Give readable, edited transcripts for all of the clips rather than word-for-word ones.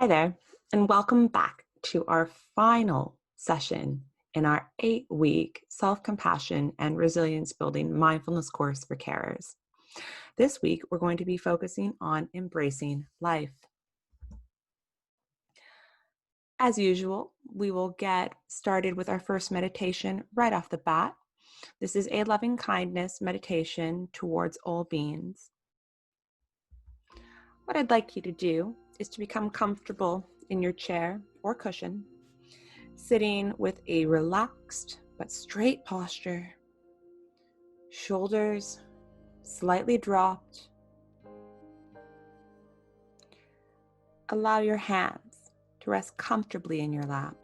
Hi there, and welcome back to our final session in our 8-week self-compassion and resilience building mindfulness course for carers. This week, we're going to be focusing on embracing life. As usual, we will get started with our first meditation right off the bat. This is a loving kindness meditation towards all beings. What I'd like you to do is to become comfortable in your chair or cushion, sitting with a relaxed but straight posture, shoulders slightly dropped. Allow your hands to rest comfortably in your lap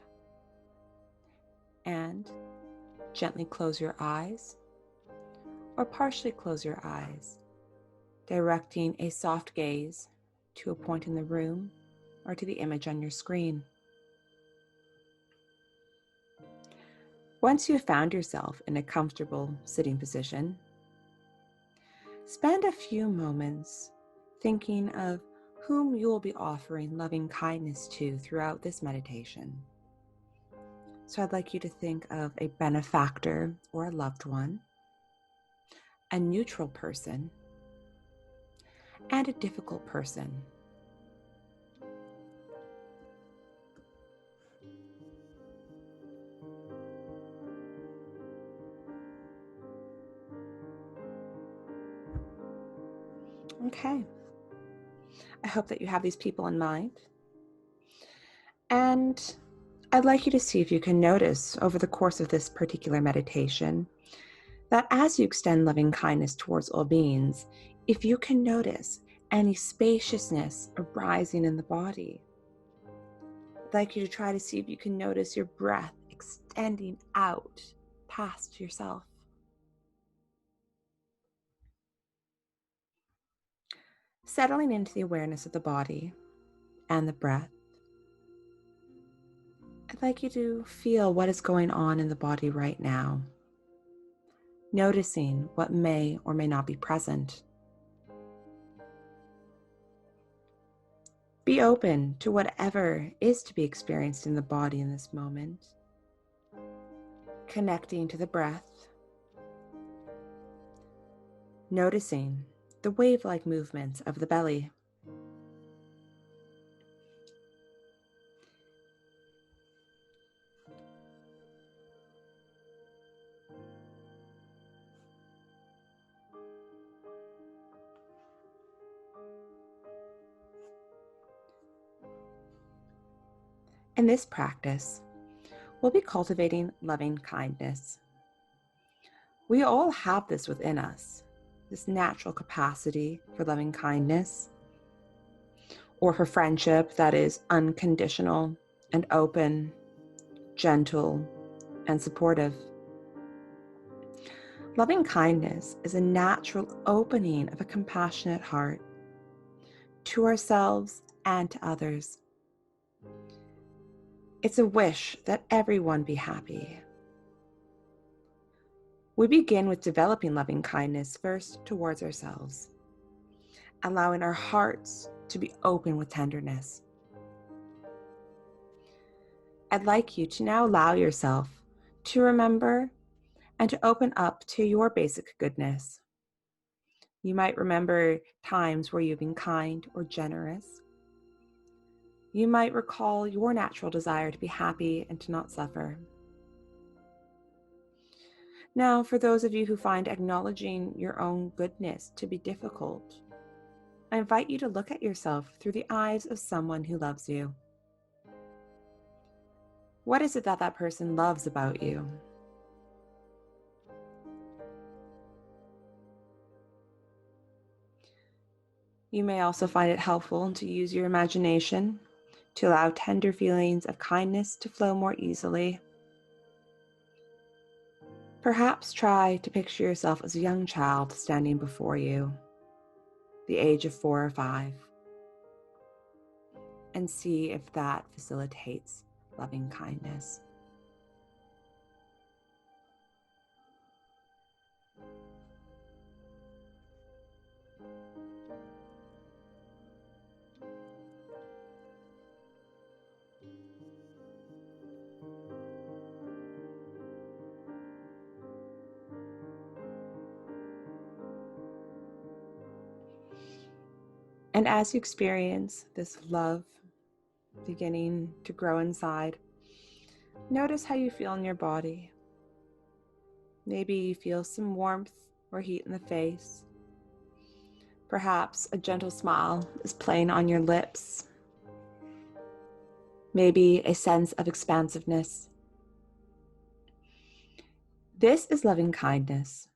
and gently close your eyes or partially close your eyes, directing a soft gaze to a point in the room or to the image on your screen. Once you've found yourself in a comfortable sitting position, spend a few moments thinking of whom you will be offering loving kindness to throughout this meditation. So I'd like you to think of a benefactor or a loved one, a neutral person, and a difficult person. Okay. I hope that you have these people in mind. And I'd like you to see if you can notice over the course of this particular meditation that as you extend loving kindness towards all beings, if you can notice any spaciousness arising in the body, I'd like you to try to see if you can notice your breath extending out past yourself. Settling into the awareness of the body and the breath, I'd like you to feel what is going on in the body right now, noticing what may or may not be present. Be open to whatever is to be experienced in the body in this moment, connecting to the breath, noticing the wave-like movements of the belly. In this practice, we'll be cultivating loving kindness. We all have this within us, this natural capacity for loving kindness, or for friendship that is unconditional and open, gentle, and supportive. Loving kindness is a natural opening of a compassionate heart to ourselves and to others. It's a wish that everyone be happy. We begin with developing loving kindness first towards ourselves, allowing our hearts to be open with tenderness. I'd like you to now allow yourself to remember and to open up to your basic goodness. You might remember times where you've been kind or generous. You might recall your natural desire to be happy and to not suffer. Now, for those of you who find acknowledging your own goodness to be difficult, I invite you to look at yourself through the eyes of someone who loves you. What is it that that person loves about you? You may also find it helpful to use your imagination to allow tender feelings of kindness to flow more easily. Perhaps try to picture yourself as a young child standing before you, the age of 4 or 5, and see if that facilitates loving kindness. And as you experience this love beginning to grow inside, notice how you feel in your body. Maybe you feel some warmth or heat in the face. Perhaps a gentle smile is playing on your lips. Maybe a sense of expansiveness. This is loving kindness,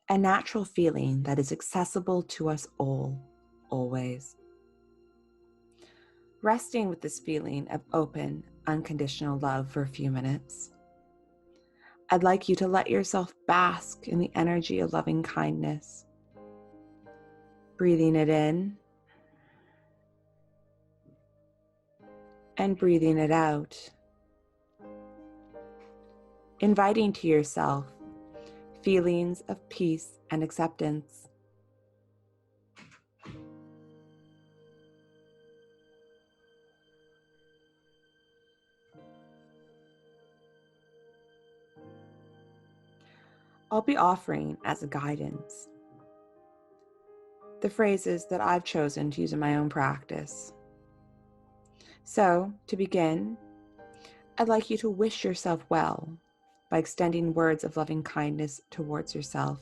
a natural feeling that is accessible to us all, always. Resting with this feeling of open, unconditional love for a few minutes, I'd like you to let yourself bask in the energy of loving kindness, breathing it in and breathing it out, inviting to yourself feelings of peace and acceptance. I'll be offering as a guidance the phrases that I've chosen to use in my own practice. So, to begin, I'd like you to wish yourself well by extending words of loving kindness towards yourself.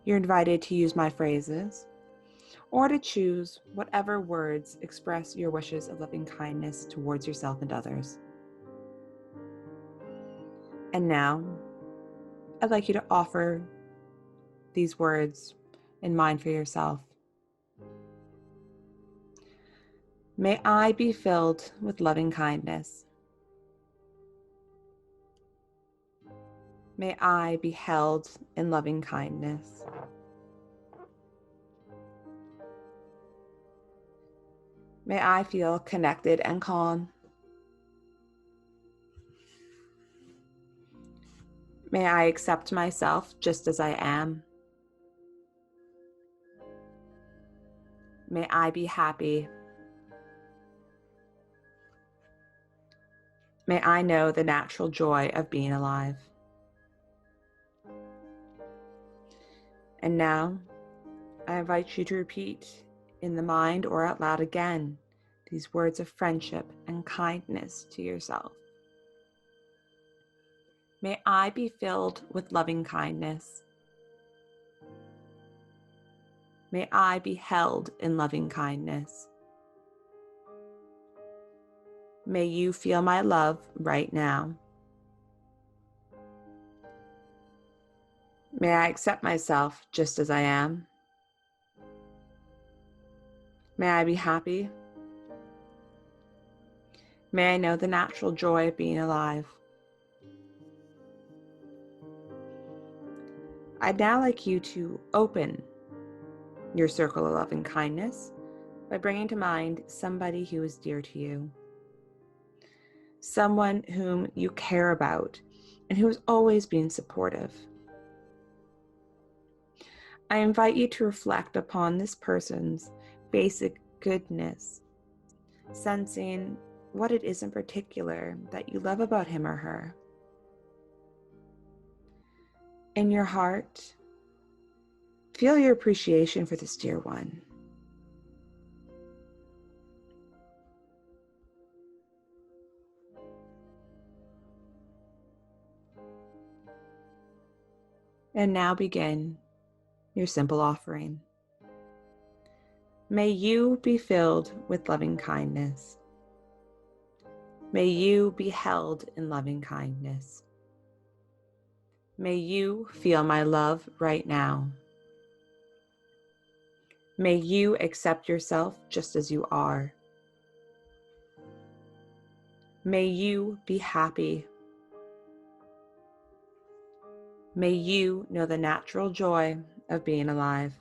You're invited to use my phrases or to choose whatever words express your wishes of loving kindness towards yourself and others. And now, I'd like you to offer these words in mind for yourself. May I be filled with loving kindness. May I be held in loving kindness. May I feel connected and calm. May I accept myself just as I am. May I be happy. May I know the natural joy of being alive. And now, I invite you to repeat in the mind or out loud again these words of friendship and kindness to yourself. May I be filled with loving kindness. May I be held in loving kindness. May you feel my love right now. May I accept myself just as I am. May I be happy. May I know the natural joy of being alive. I'd now like you to open your circle of loving kindness by bringing to mind somebody who is dear to you, someone whom you care about and who is always being supportive. I invite you to reflect upon this person's basic goodness, sensing what it is in particular that you love about him or her. In your heart, feel your appreciation for this dear one. And now begin your simple offering. May you be filled with loving kindness. May you be held in loving kindness. May you feel my love right now. May you accept yourself just as you are. May you be happy. May you know the natural joy of being alive.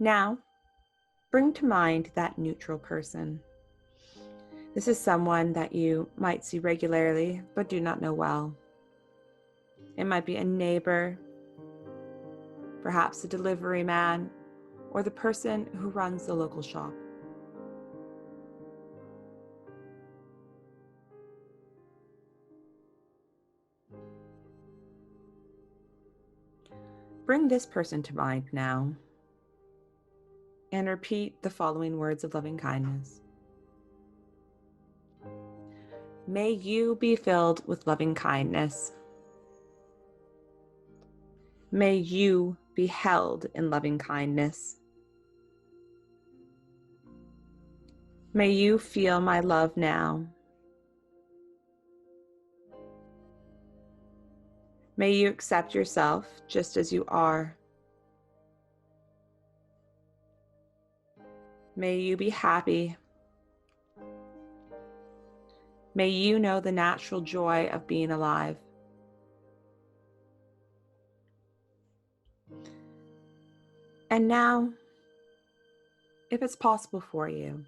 Now, bring to mind that neutral person. This is someone that you might see regularly but do not know well. It might be a neighbor, perhaps a delivery man, or the person who runs the local shop. Bring this person to mind now and repeat the following words of loving kindness. May you be filled with loving kindness. May you be held in loving kindness. May you feel my love now. May you accept yourself just as you are. May you be happy. May you know the natural joy of being alive. And now, if it's possible for you,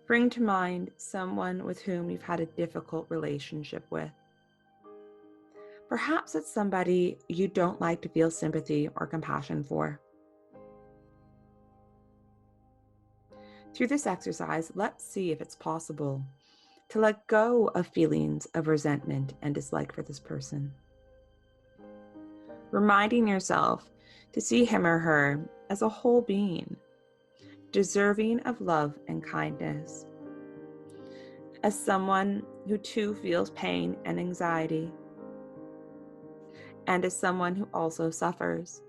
bring to mind someone with whom you've had a difficult relationship with. Perhaps it's somebody you don't like to feel sympathy or compassion for. Through this exercise, let's see if it's possible to let go of feelings of resentment and dislike for this person. Reminding yourself to see him or her as a whole being, deserving of love and kindness, as someone who too feels pain and anxiety, and as someone who also suffers.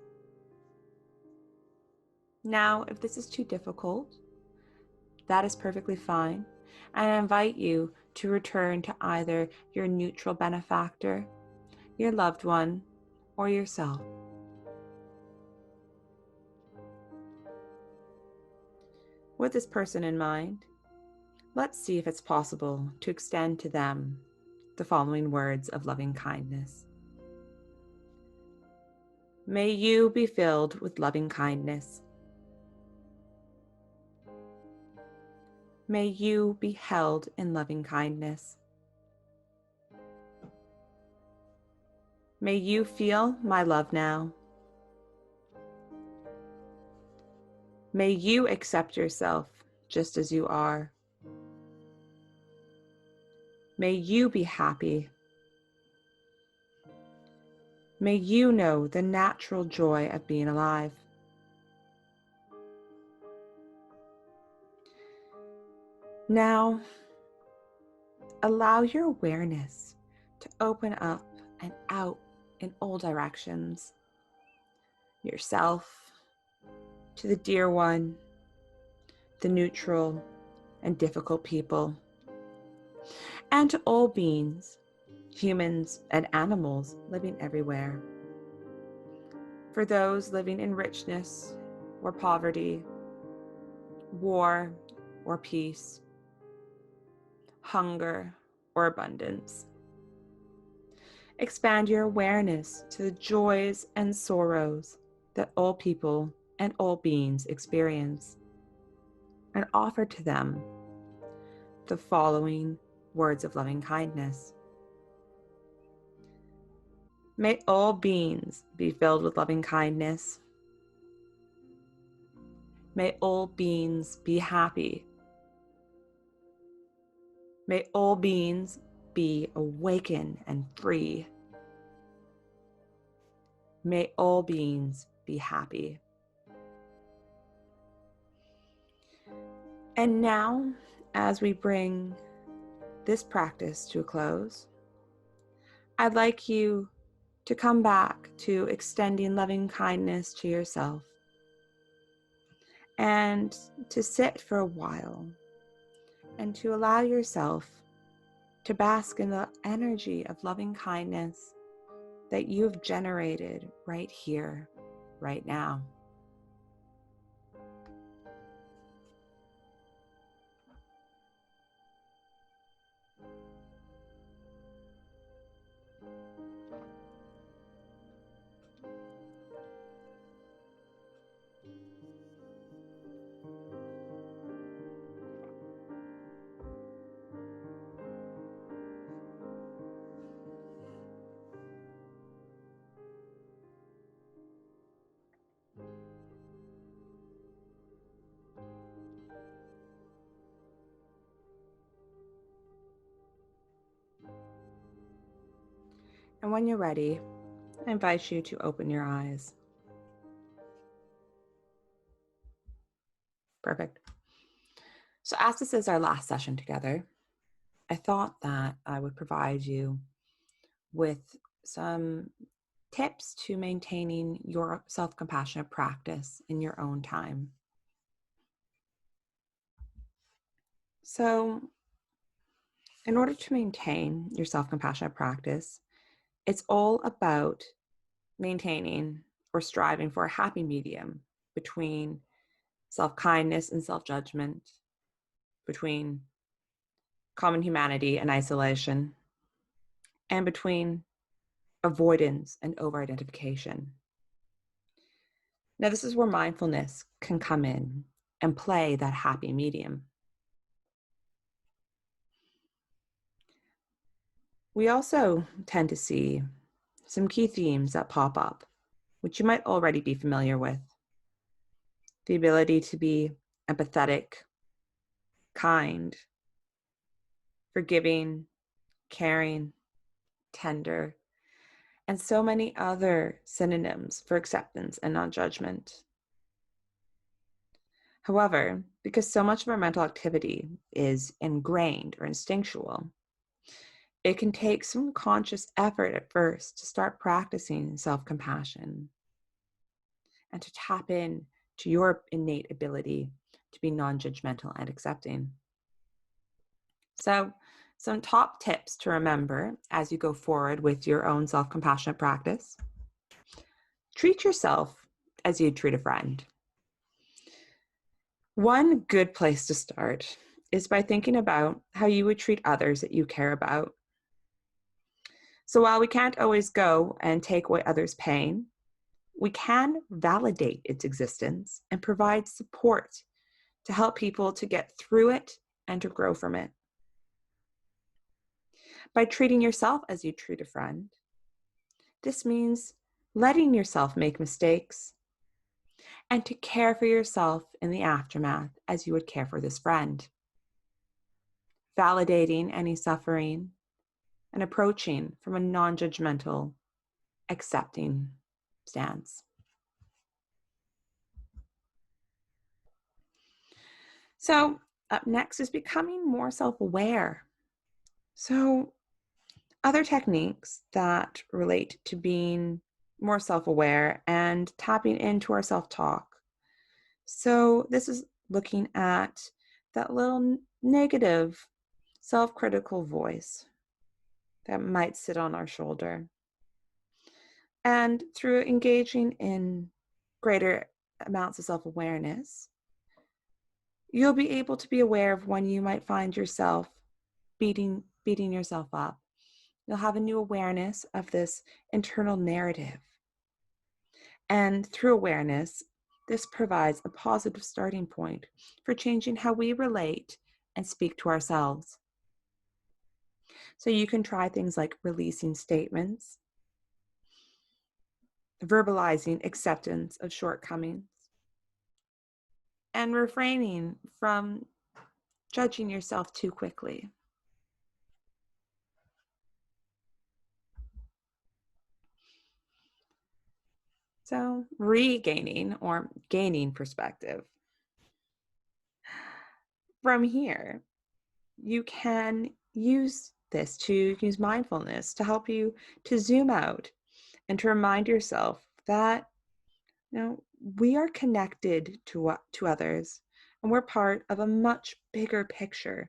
Now, if this is too difficult, that is perfectly fine, and I invite you to return to either your neutral benefactor, your loved one, or yourself. With this person in mind, let's see if it's possible to extend to them the following words of loving kindness. May you be filled with loving kindness. May you be held in loving kindness. May you feel my love now. May you accept yourself just as you are. May you be happy. May you know the natural joy of being alive. Now, allow your awareness to open up and out in all directions. Yourself, to the dear one, the neutral and difficult people, and to all beings, humans and animals living everywhere. For those living in richness or poverty, war or peace, hunger or abundance. Expand your awareness to the joys and sorrows that all people and all beings experience, and offer to them the following words of loving kindness. May all beings be filled with loving kindness. May all beings be happy. May all beings be awakened and free. May all beings be happy. And now, as we bring this practice to a close, I'd like you to come back to extending loving kindness to yourself and to sit for a while and to allow yourself to bask in the energy of loving kindness that you've generated right here, right now. And when you're ready, I invite you to open your eyes. Perfect. So as this is our last session together, I thought that I would provide you with some tips to maintaining your self-compassionate practice in your own time. So in order to maintain your self-compassionate practice, it's all about maintaining or striving for a happy medium between self-kindness and self-judgment, between common humanity and isolation, and between avoidance and over-identification. Now, this is where mindfulness can come in and play that happy medium. We also tend to see some key themes that pop up, which you might already be familiar with. The ability to be empathetic, kind, forgiving, caring, tender, and so many other synonyms for acceptance and non-judgment. However, because so much of our mental activity is ingrained or instinctual, it can take some conscious effort at first to start practicing self-compassion and to tap in to your innate ability to be non-judgmental and accepting. So, some top tips to remember as you go forward with your own self-compassionate practice. Treat yourself as you'd treat a friend. One good place to start is by thinking about how you would treat others that you care about. So while we can't always go and take away others' pain, we can validate its existence and provide support to help people to get through it and to grow from it. By treating yourself as you treat a friend, this means letting yourself make mistakes and to care for yourself in the aftermath as you would care for this friend. Validating any suffering and approaching from a non-judgmental, accepting stance. So up next is becoming more self-aware. So other techniques that relate to being more self-aware and tapping into our self-talk. So this is looking at that little negative self-critical voice that might sit on our shoulder. And through engaging in greater amounts of self-awareness, you'll be able to be aware of when you might find yourself beating yourself up. You'll have a new awareness of this internal narrative. And through awareness, this provides a positive starting point for changing how we relate and speak to ourselves. So you can try things like releasing statements, verbalizing acceptance of shortcomings, and refraining from judging yourself too quickly. So regaining or gaining perspective. From here, you can use mindfulness to help you to zoom out and to remind yourself that we are connected to others, and we're part of a much bigger picture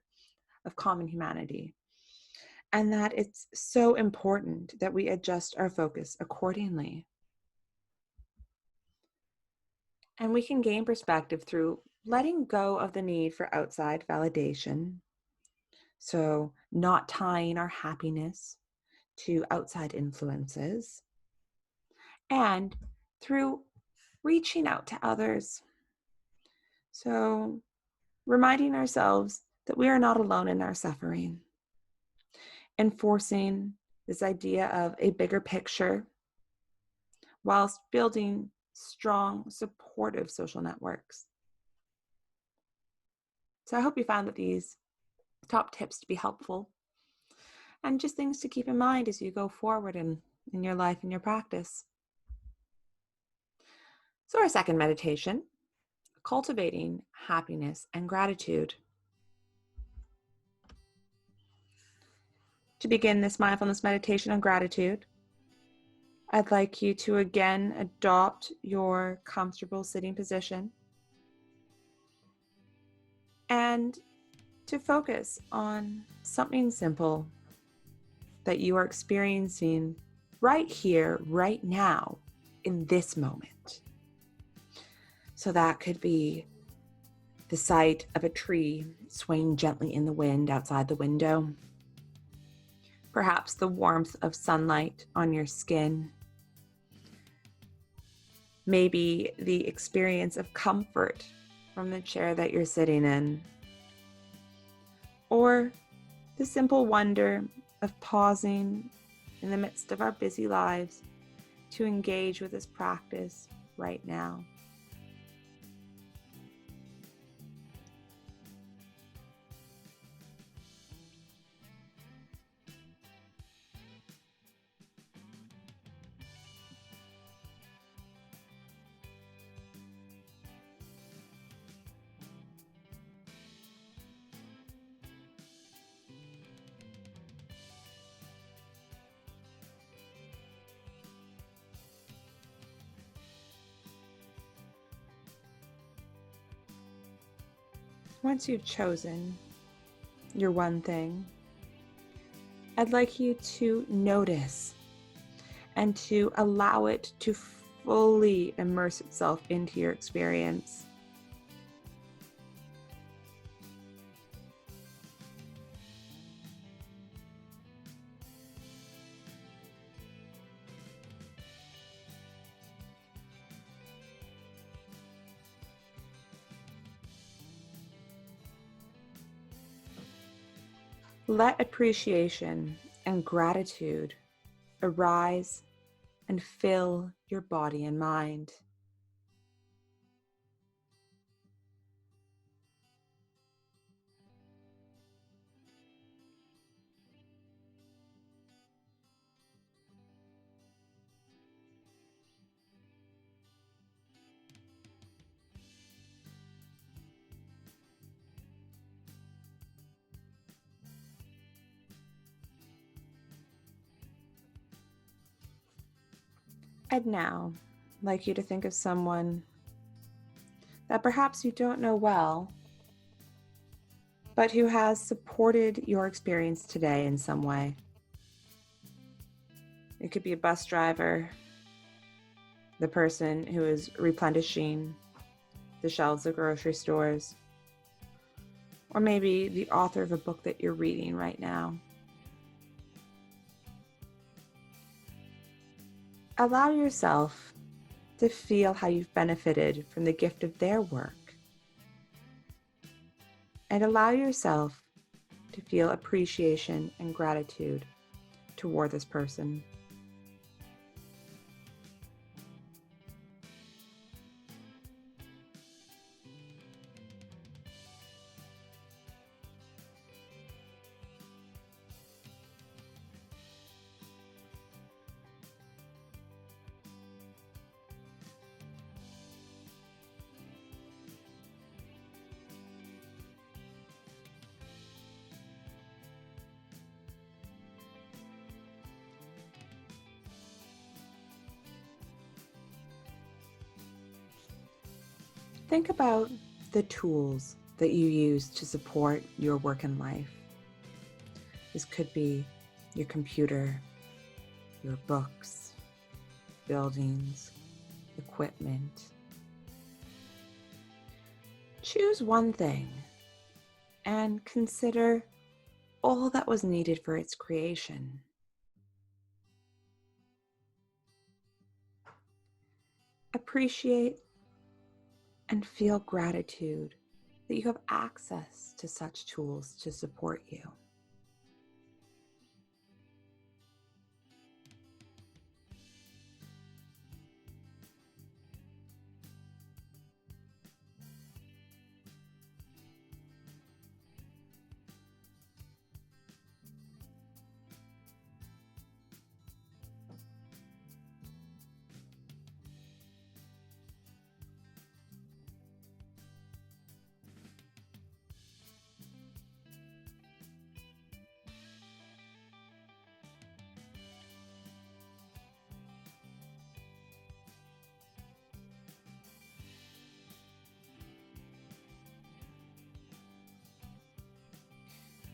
of common humanity, and that it's so important that we adjust our focus accordingly. And we can gain perspective through letting go of the need for outside validation. So not tying our happiness to outside influences, and through reaching out to others. So reminding ourselves that we are not alone in our suffering, enforcing this idea of a bigger picture whilst building strong, supportive social networks. So I hope you found that these top tips to be helpful and just things to keep in mind as you go forward and in your life and your practice. So our second meditation, cultivating happiness and gratitude. To begin this mindfulness meditation on gratitude, I'd like you to again adopt your comfortable sitting position and to focus on something simple that you are experiencing right here, right now, in this moment. So that could be the sight of a tree swaying gently in the wind outside the window. Perhaps the warmth of sunlight on your skin. Maybe the experience of comfort from the chair that you're sitting in. Or the simple wonder of pausing in the midst of our busy lives to engage with this practice right now. Once you've chosen your one thing, I'd like you to notice and to allow it to fully immerse itself into your experience. Let appreciation and gratitude arise and fill your body and mind. And now, I'd like you to think of someone that perhaps you don't know well, but who has supported your experience today in some way. It could be a bus driver, the person who is replenishing the shelves of grocery stores, or maybe the author of a book that you're reading right now. Allow yourself to feel how you've benefited from the gift of their work, and allow yourself to feel appreciation and gratitude toward this person. Think about the tools that you use to support your work and life. This could be your computer, your books, buildings, equipment. Choose one thing and consider all that was needed for its creation. Appreciate and feel gratitude that you have access to such tools to support you.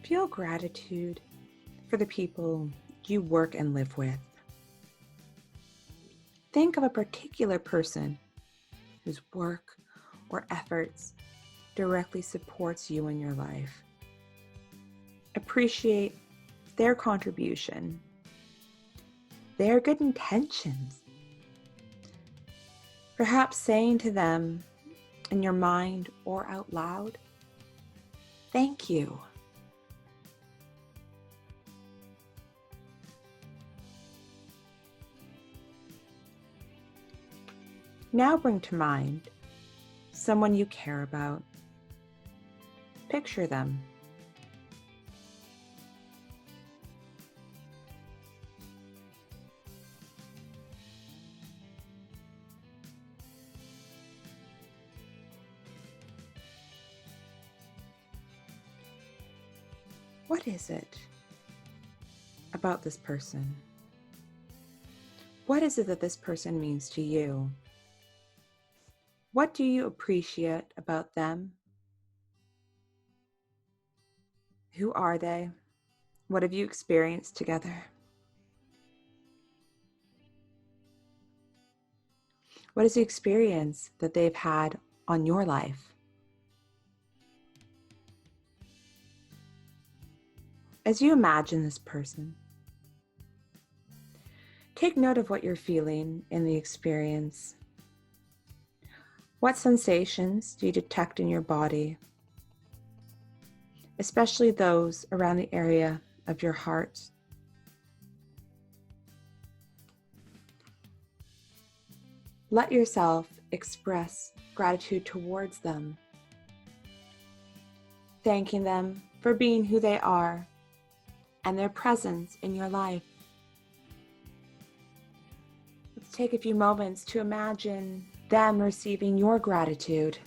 Feel gratitude for the people you work and live with. Think of a particular person whose work or efforts directly supports you in your life. Appreciate their contribution, their good intentions. Perhaps saying to them in your mind or out loud, "Thank you." Now bring to mind someone you care about. Picture them. What is it about this person? What is it that this person means to you? What do you appreciate about them? Who are they? What have you experienced together? What is the experience that they've had on your life? As you imagine this person, take note of what you're feeling in the experience. What sensations do you detect in your body, especially those around the area of your heart? Let yourself express gratitude towards them, thanking them for being who they are and their presence in your life. Let's take a few moments to imagine them receiving your gratitude.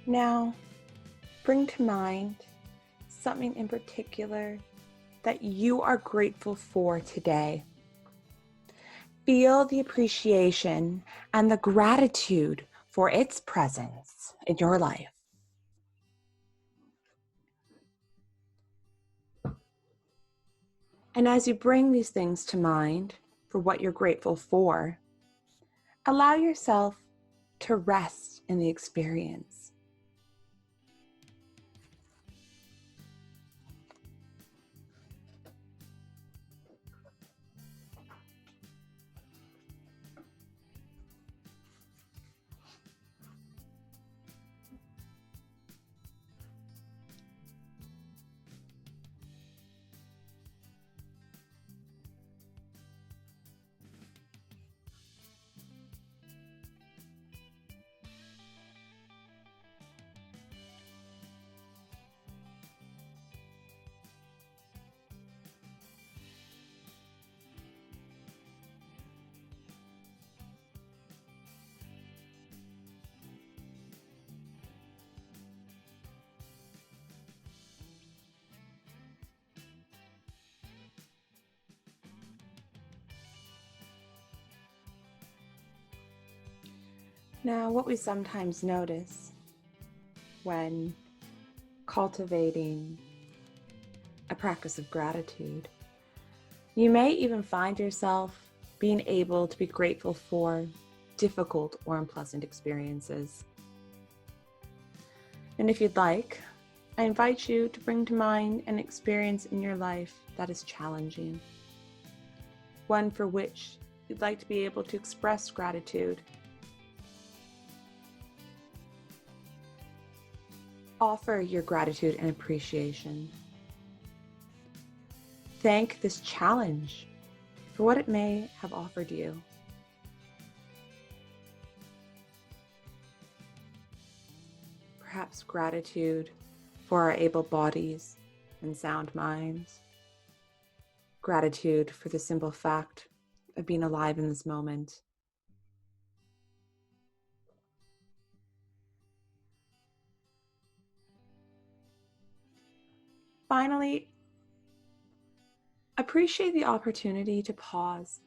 Now, bring to mind something in particular that you are grateful for today. Feel the appreciation and the gratitude for its presence in your life. And as you bring these things to mind for what you're grateful for, allow yourself to rest in the experience. Now, what we sometimes notice when cultivating a practice of gratitude, you may even find yourself being able to be grateful for difficult or unpleasant experiences. And if you'd like, I invite you to bring to mind an experience in your life that is challenging, one for which you'd like to be able to express gratitude Offer your gratitude and appreciation. Thank this challenge for what it may have offered you. Perhaps gratitude for our able bodies and sound minds. Gratitude for the simple fact of being alive in this moment. Finally, appreciate the opportunity to pause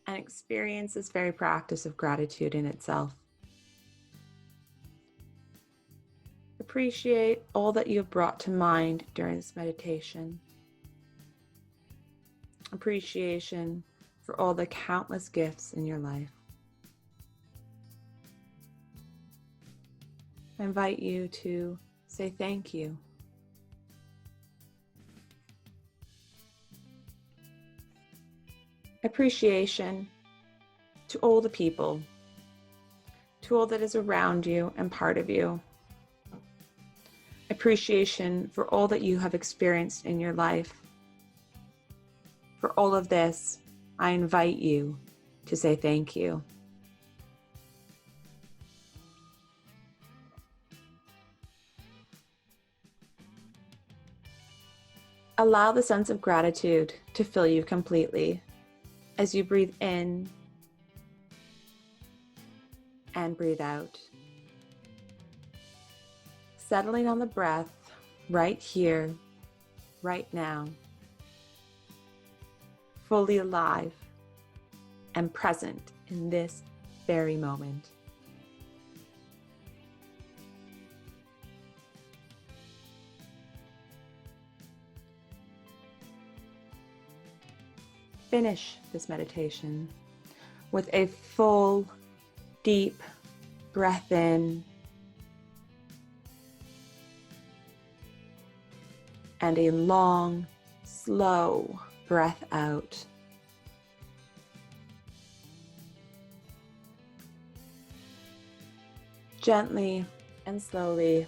and experience this very practice of gratitude in itself. Appreciate all that you have brought to mind during this meditation. Appreciation for all the countless gifts in your life. I invite you to say thank you. Appreciation to all the people, to all that is around you and part of you. Appreciation for all that you have experienced in your life. For all of this, I invite you to say thank you. Allow the sense of gratitude to fill you completely as you breathe in and breathe out. Settling on the breath right here, right now. Fully alive and present in this very moment. Finish this meditation with a full, deep breath in and a long, slow breath out. Gently and slowly,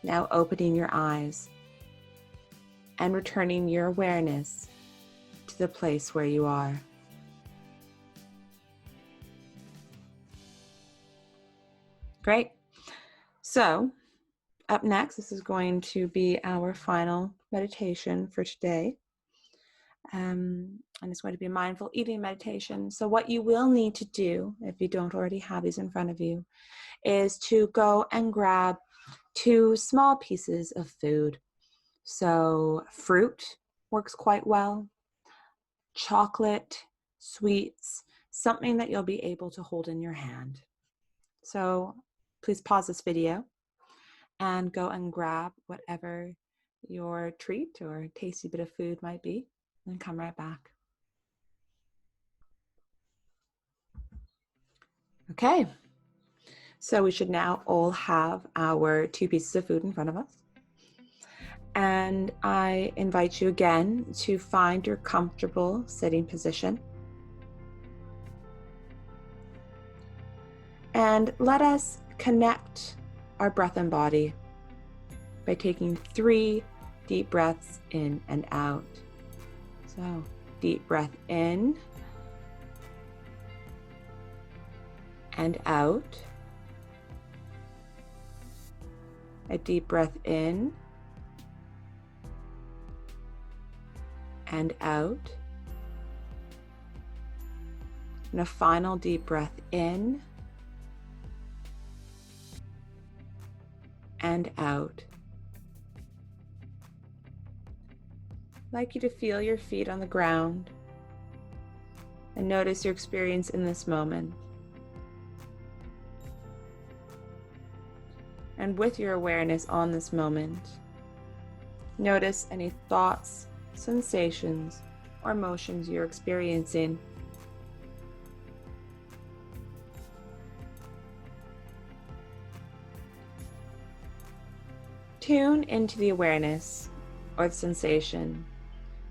now opening your eyes and returning your awareness to the place where you are. Great. So, up next, this is going to be our final meditation for today. And it's going to be a mindful eating meditation. So what you will need to do, if you don't already have these in front of you, is to go and grab 2 small pieces of food. So fruit works quite well. Chocolate, sweets, something that you'll be able to hold in your hand. So please pause this video and go and grab whatever your treat or tasty bit of food might be, and come right back. Okay, so we should now all have our 2 pieces of food in front of us. And I invite you again to find your comfortable sitting position. And let us connect our breath and body by taking 3 deep breaths in and out. So, deep breath in and out. A deep breath in and out. And a final deep breath in and out. I'd like you to feel your feet on the ground and notice your experience in this moment. And with your awareness on this moment, notice any thoughts, sensations, or emotions you're experiencing. Tune into the awareness or the sensation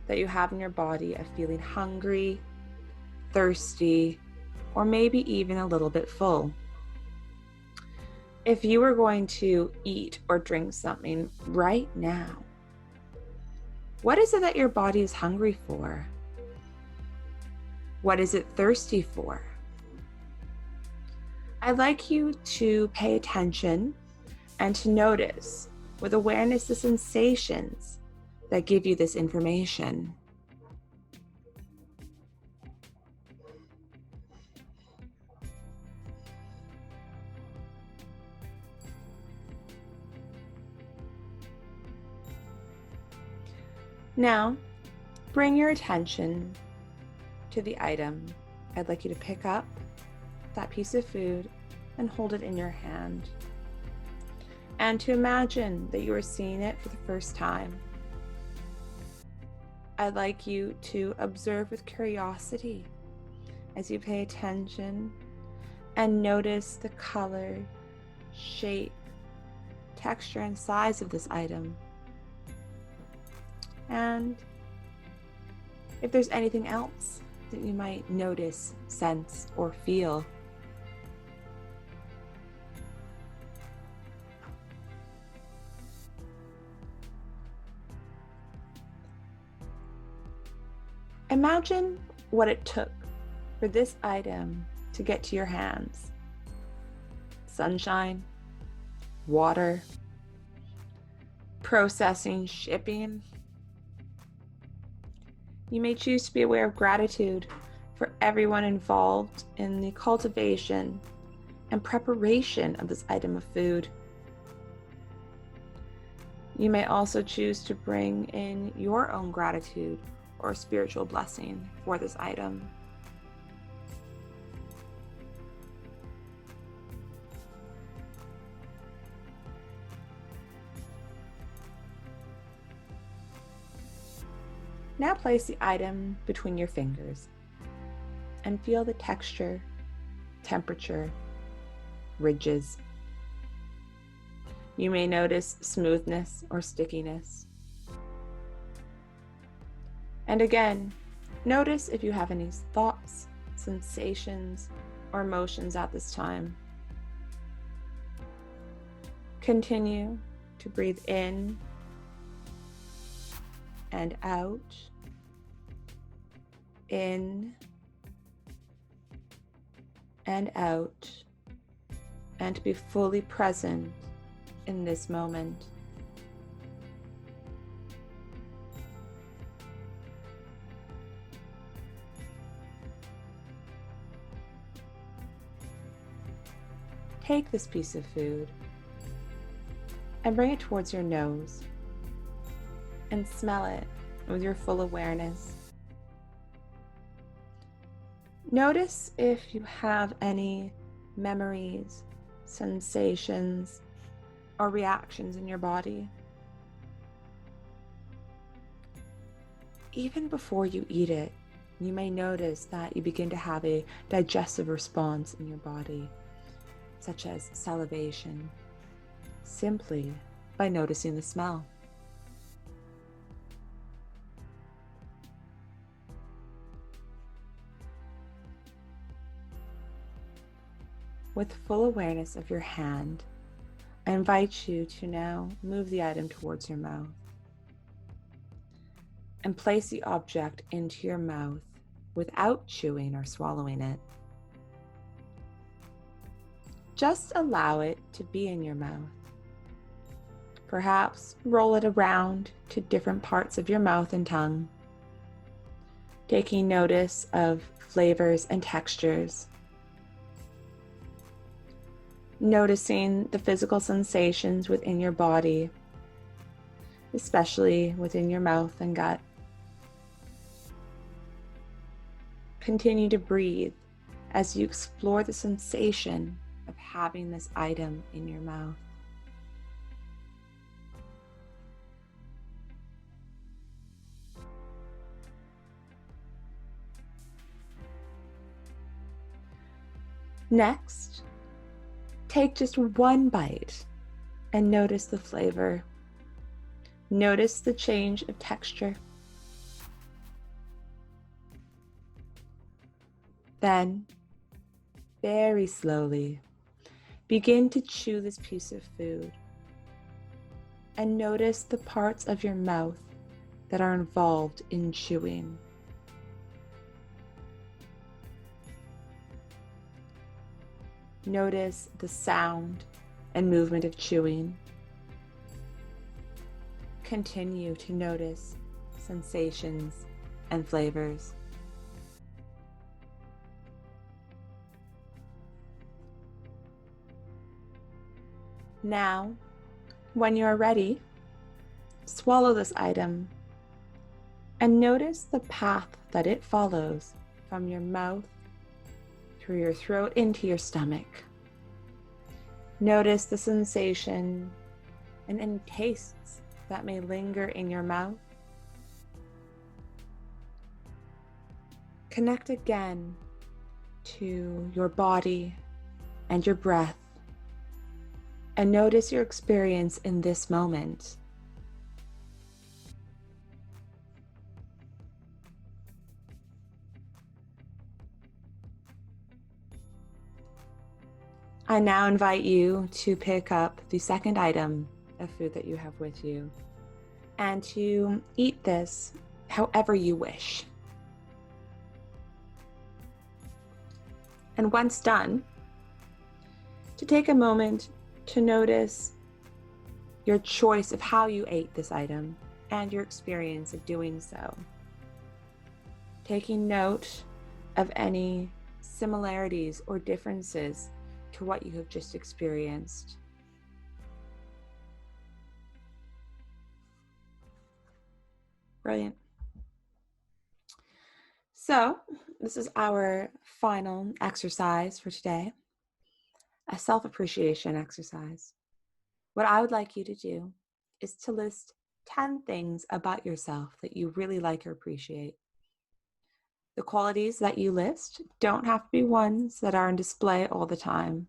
that you have in your body of feeling hungry, thirsty, or maybe even a little bit full. If you were going to eat or drink something right now, what is it that your body is hungry for? What is it thirsty for? I'd like you to pay attention and to notice with awareness the sensations that give you this information. Now, bring your attention to the item. I'd like you to pick up that piece of food and hold it in your hand. And to imagine that you are seeing it for the first time. I'd like you to observe with curiosity as you pay attention and notice the color, shape, texture, and size of this item. And if there's anything else that you might notice, sense, or feel. Imagine what it took for this item to get to your hands. Sunshine, water, processing, shipping. You may choose to be aware of gratitude for everyone involved in the cultivation and preparation of this item of food. You may also choose to bring in your own gratitude or spiritual blessing for this item. Now place the item between your fingers and feel the texture, temperature, ridges. You may notice smoothness or stickiness. And again, notice if you have any thoughts, sensations, or emotions at this time. Continue to breathe in and out, in and out, and to be fully present in this moment. Take this piece of food and bring it towards your nose and smell it with your full awareness. Notice if you have any memories, sensations, or reactions in your body. Even before you eat it, you may notice that you begin to have a digestive response in your body, such as salivation, simply by noticing the smell. With full awareness of your hand, I invite you to now move the item towards your mouth and place the object into your mouth without chewing or swallowing it. Just allow it to be in your mouth. Perhaps roll it around to different parts of your mouth and tongue, taking notice of flavors and textures. Noticing the physical sensations within your body, especially within your mouth and gut. Continue to breathe as you explore the sensation of having this item in your mouth. Next, take just one bite and notice the flavor. Notice the change of texture. Then, very slowly, Begin to chew this piece of food and notice the parts of your mouth that are involved in chewing. Notice the sound and movement of chewing. Continue to notice sensations and flavors. Now, when you are ready, swallow this item and notice the path that it follows from your mouth, through your throat, into your stomach. Notice the sensation and any tastes that may linger in your mouth. Connect again to your body and your breath, and notice your experience in this moment. I now invite you to pick up the second item of food that you have with you and to eat this however you wish. And once done, to take a moment to notice your choice of how you ate this item and your experience of doing so. Taking note of any similarities or differences to what you have just experienced. Brilliant. So, this is our final exercise for today, a self-appreciation exercise. What I would like you to do is to list 10 things about yourself that you really like or appreciate. The qualities that you list don't have to be ones that are on display all the time.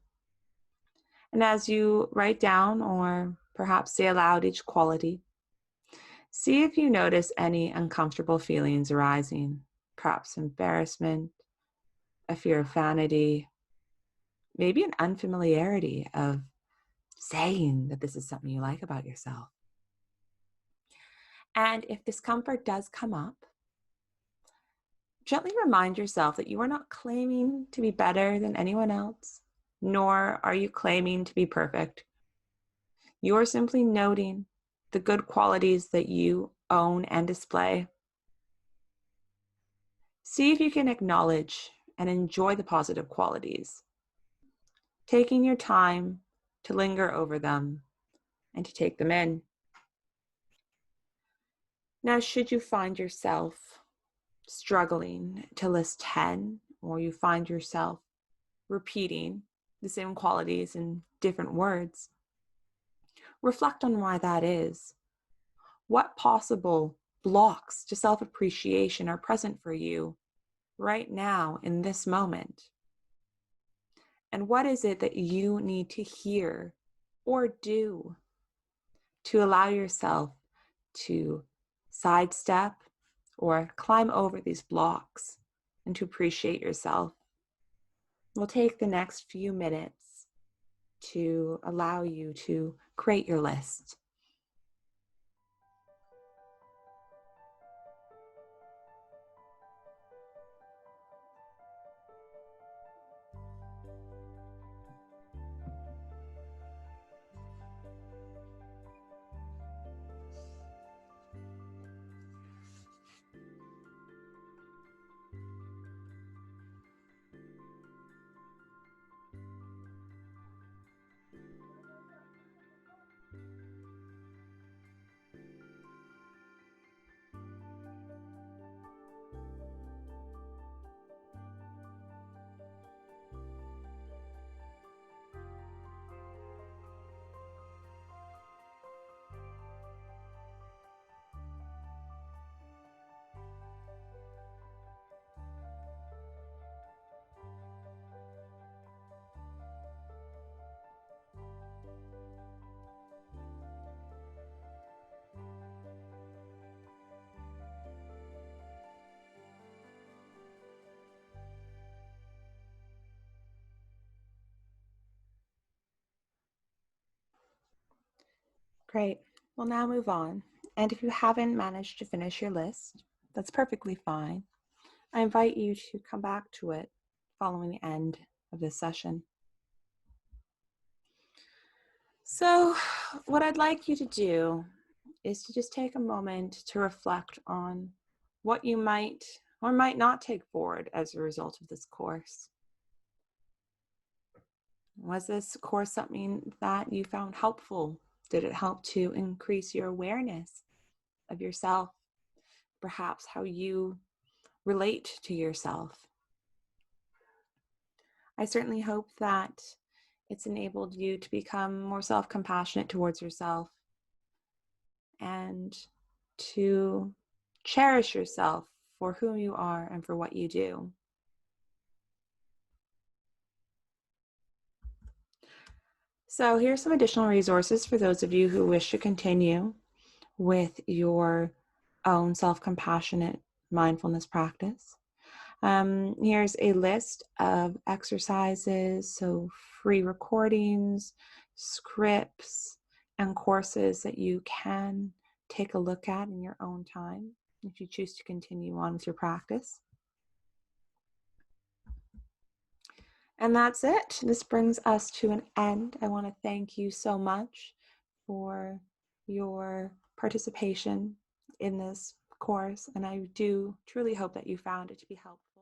And as you write down or perhaps say aloud each quality, see if you notice any uncomfortable feelings arising, perhaps embarrassment, a fear of vanity, maybe an unfamiliarity of saying that this is something you like about yourself. And if discomfort does come up, gently remind yourself that you are not claiming to be better than anyone else, nor are you claiming to be perfect. You are simply noting the good qualities that you own and display. See if you can acknowledge and enjoy the positive qualities, taking your time to linger over them and to take them in. Now, should you find yourself struggling to list 10, or you find yourself repeating the same qualities in different words, reflect on why that is. What possible blocks to self-appreciation are present for you right now in this moment? And what is it that you need to hear or do to allow yourself to sidestep or climb over these blocks and to appreciate yourself? We'll take the next few minutes to allow you to create your list. Great. We'll now move on. And if you haven't managed to finish your list, that's perfectly fine. I invite you to come back to it following the end of this session. So, what I'd like you to do is to just take a moment to reflect on what you might or might not take forward as a result of this course. Was this course something that you found helpful? Did it help to increase your awareness of yourself, perhaps how you relate to yourself? I certainly hope that it's enabled you to become more self-compassionate towards yourself and to cherish yourself for who you are and for what you do. So here's some additional resources for those of you who wish to continue with your own self-compassionate mindfulness practice. Here's a list of exercises, so free recordings, scripts, and courses that you can take a look at in your own time if you choose to continue on with your practice. And that's it. This brings us to an end. I want to thank you so much for your participation in this course, and I do truly hope that you found it to be helpful.